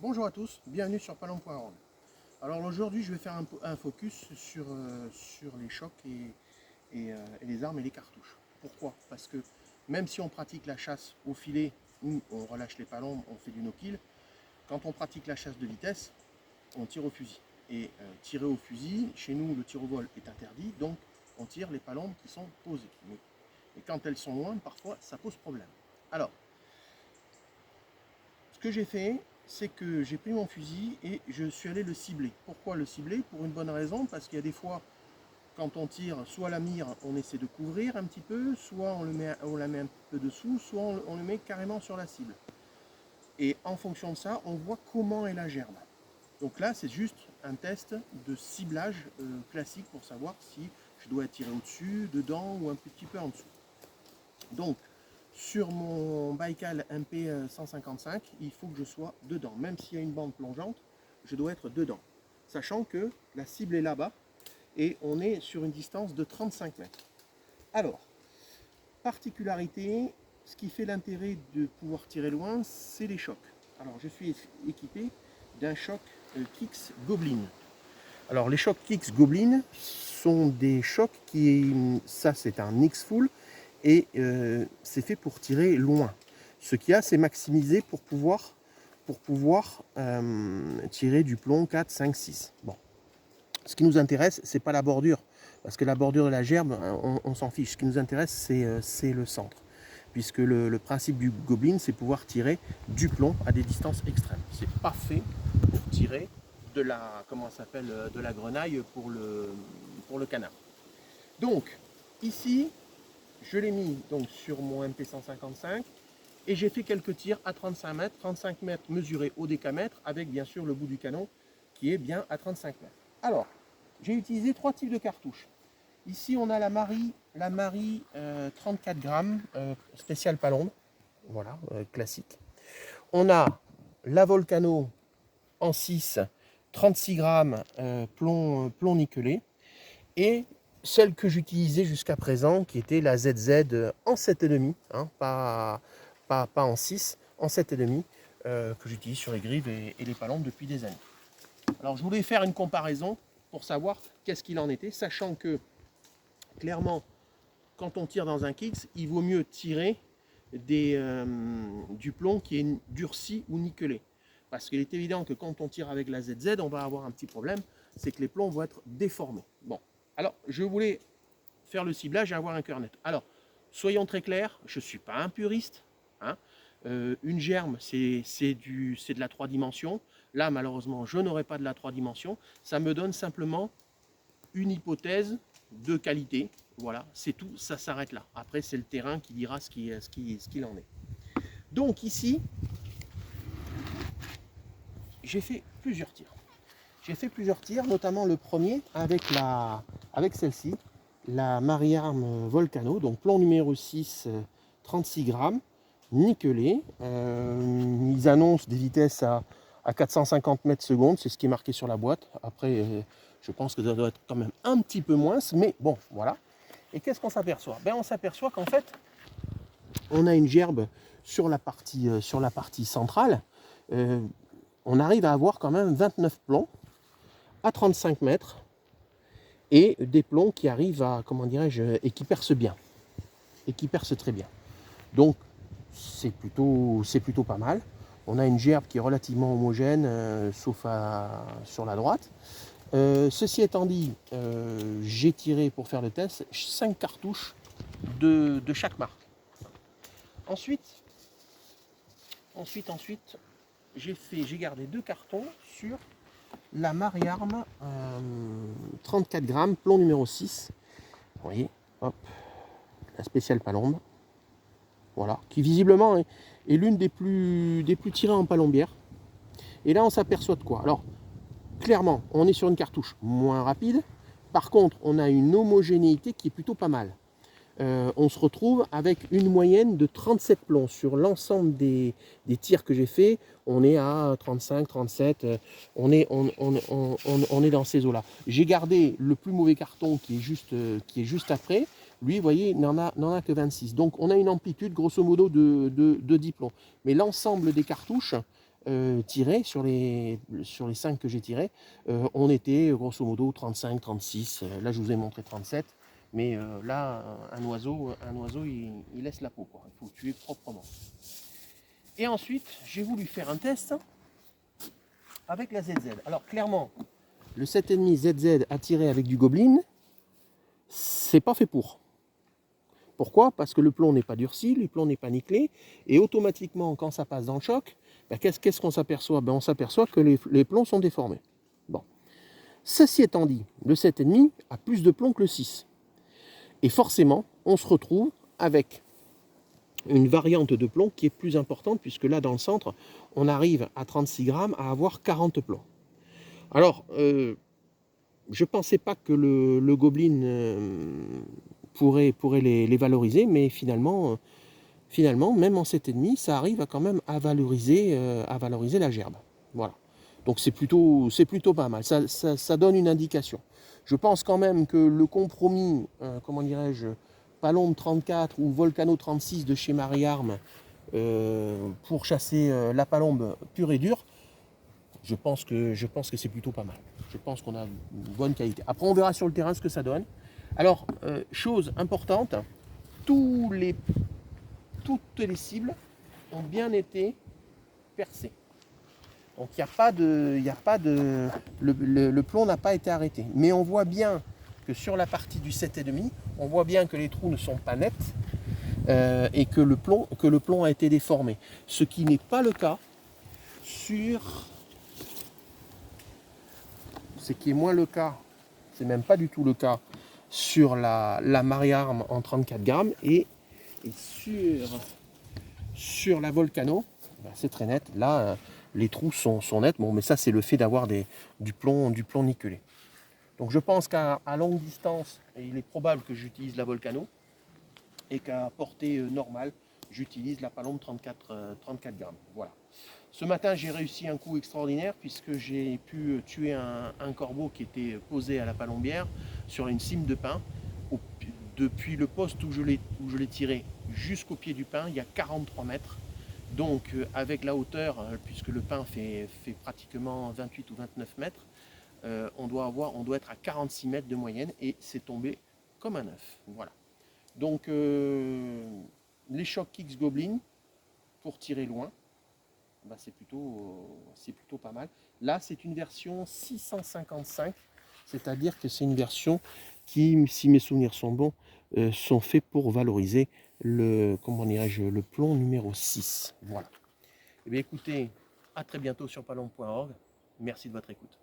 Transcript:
Bonjour à tous, bienvenue sur Palom.org. Alors aujourd'hui je vais faire un focus sur les chocs et les armes et les cartouches. Pourquoi? Parce que même si on pratique la chasse au filet ou on relâche les palombes, on fait du no-kill, quand on pratique la chasse de vitesse, on tire au fusil. Et tirer au fusil, chez nous le tir au vol est interdit, donc on tire les palombes qui sont posées. Mais quand elles sont loin, parfois ça pose problème. Alors, ce que j'ai fait, c'est que j'ai pris mon fusil et je suis allé le cibler. Pourquoi le cibler? Pour une bonne raison, parce qu'il y a des fois, quand on tire, soit la mire, on essaie de couvrir un petit peu, soit on la met un peu dessous, soit on le met carrément sur la cible. Et en fonction de ça, on voit comment est la gerbe. Donc là, c'est juste un test de ciblage classique pour savoir si je dois tirer au-dessus, dedans ou un petit peu en dessous. Donc, sur mon Baikal MP 155, il faut que je sois dedans. Même s'il y a une bande plongeante, je dois être dedans. Sachant que la cible est là-bas et on est sur une distance de 35 mètres. Alors, particularité, ce qui fait l'intérêt de pouvoir tirer loin, c'est les chocs. Alors, je suis équipé d'un choc Kix Goblin. Alors, les chocs Kix Goblin sont des chocs qui, ça c'est un X-Full, et c'est fait pour tirer loin. Ce qu'il y a, c'est maximisé pour pouvoir tirer du plomb 4, 5, 6. Bon. Ce qui nous intéresse, c'est pas la bordure, parce que la bordure de la gerbe, on s'en fiche. Ce qui nous intéresse, c'est le centre. Puisque le principe du Goblin, c'est pouvoir tirer du plomb à des distances extrêmes. C'est pas fait pour tirer de la, comment ça s'appelle, de la grenaille pour le canard. Donc, ici, je l'ai mis donc sur mon MP155 et j'ai fait quelques tirs à 35 mètres mesurés au décamètre avec bien sûr le bout du canon qui est bien à 35 mètres. Alors, j'ai utilisé trois types de cartouches. Ici, on a la Marie 34 grammes spéciale palombe, voilà, classique. On a la Volcano en 6, 36 grammes plomb nickelé et celle que j'utilisais jusqu'à présent, qui était la ZZ en 7,5, hein, pas en 6, en 7,5, que j'utilise sur les grives et les palombes depuis des années. Alors je voulais faire une comparaison pour savoir qu'est-ce qu'il en était, sachant que clairement, quand on tire dans un Kix, il vaut mieux tirer du plomb qui est durci ou nickelé. Parce qu'il est évident que quand on tire avec la ZZ, on va avoir un petit problème, c'est que les plombs vont être déformés. Bon, alors je voulais faire le ciblage et avoir un cœur net. Alors, soyons très clairs, je ne suis pas un puriste. Hein. Une germe, c'est de la 3 dimensions. Là, malheureusement, je n'aurai pas de la 3 dimensions. Ça me donne simplement une hypothèse de qualité. Voilà, c'est tout, ça s'arrête là. Après, c'est le terrain qui dira ce qu'il en est. Donc ici, j'ai fait plusieurs tirs. J'ai fait plusieurs tirs, notamment le premier avec celle-ci, la Mariarm Volcano, donc plomb numéro 6, 36 grammes, nickelé. Ils annoncent des vitesses à 450 mètres secondes, c'est ce qui est marqué sur la boîte. Après, je pense que ça doit être quand même un petit peu moins, mais bon, voilà. Et qu'est-ce qu'on s'aperçoit? On s'aperçoit qu'en fait, on a une gerbe sur la partie centrale. On arrive à avoir quand même 29 plombs à 35 mètres et des plombs qui arrivent à, comment dirais-je, et qui percent bien. Et qui percent très bien. Donc, c'est plutôt pas mal. On a une gerbe qui est relativement homogène, sauf sur la droite. Ceci étant dit, j'ai tiré pour faire le test 5 cartouches de chaque marque. Ensuite, j'ai gardé 2 cartons sur la Mariarm 34 grammes, plomb numéro 6. Vous voyez, hop, la spéciale palombe. Voilà, qui visiblement est l'une des plus tirées en palombière. Et là, on s'aperçoit de quoi? Alors, clairement, on est sur une cartouche moins rapide. Par contre, on a une homogénéité qui est plutôt pas mal. On se retrouve avec une moyenne de 37 plombs sur l'ensemble des tirs que j'ai fait. On est à 35, 37, on est dans ces eaux-là. J'ai gardé le plus mauvais carton qui est juste après. Lui, vous voyez, il n'en a que 26. Donc, on a une amplitude, grosso modo, de 10 plombs. Mais l'ensemble des cartouches tirés, sur les 5 que j'ai tirés, on était grosso modo 35, 36. Là, je vous ai montré 37. Mais là, un oiseau il laisse la peau, quoi. Il faut le tuer proprement. Et ensuite, j'ai voulu faire un test avec la ZZ. Alors clairement, le 7,5 ZZ à tirer avec du Goblin, c'est pas fait pour. Pourquoi? Parce que le plomb n'est pas durci, le plomb n'est pas nickelé, et automatiquement, quand ça passe dans le choc, ben, qu'est-ce qu'on s'aperçoit? Ben, on s'aperçoit que les plombs sont déformés. Bon. Ceci étant dit, le 7,5 a plus de plomb que le 6. Et forcément, on se retrouve avec une variante de plomb qui est plus importante, puisque là, dans le centre, on arrive à 36 grammes à avoir 40 plombs. Alors, je ne pensais pas que le Goblin pourrait les valoriser, mais finalement, même en 7,5, ça arrive quand même à valoriser la gerbe. Voilà. Donc c'est plutôt pas mal. Ça donne une indication. Je pense quand même que le compromis, comment dirais-je, Palombe 34 ou Volcano 36 de chez Marie-Arme pour chasser la palombe pure et dure, je pense que c'est plutôt pas mal. Je pense qu'on a une bonne qualité. Après, on verra sur le terrain ce que ça donne. Alors, chose importante, toutes les cibles ont bien été percées. Donc il n'y a pas de, le plomb n'a pas été arrêté. Mais on voit bien que sur la partie du 7,5, on voit bien que les trous ne sont pas nets et que le plomb a été déformé. Ce qui n'est pas le cas sur... Ce qui est moins le cas, c'est même pas du tout le cas sur la Marie-Arme en 34 grammes et sur la Volcano, ben c'est très net. Là, les trous sont nets. Bon, mais ça, c'est le fait d'avoir du plomb nickelé. Donc, je pense qu'à longue distance, il est probable que j'utilise la Volcano et qu'à portée normale, j'utilise la Palombe 34 grammes. Voilà. Ce matin, j'ai réussi un coup extraordinaire puisque j'ai pu tuer un corbeau qui était posé à la palombière sur une cime de pin. Depuis le poste où je l'ai tiré jusqu'au pied du pin, il y a 43 mètres. Donc avec la hauteur, puisque le pin fait pratiquement 28 ou 29 mètres, on doit être à 46 mètres de moyenne et c'est tombé comme un œuf. Voilà. Donc les Shock Kicks Goblin pour tirer loin, bah, c'est plutôt pas mal. Là, c'est une version 655, c'est-à-dire que c'est une version qui, si mes souvenirs sont bons, sont faits pour valoriser le plomb numéro 6. Voilà. Eh bien, écoutez, à très bientôt sur palombe.org. Merci de votre écoute.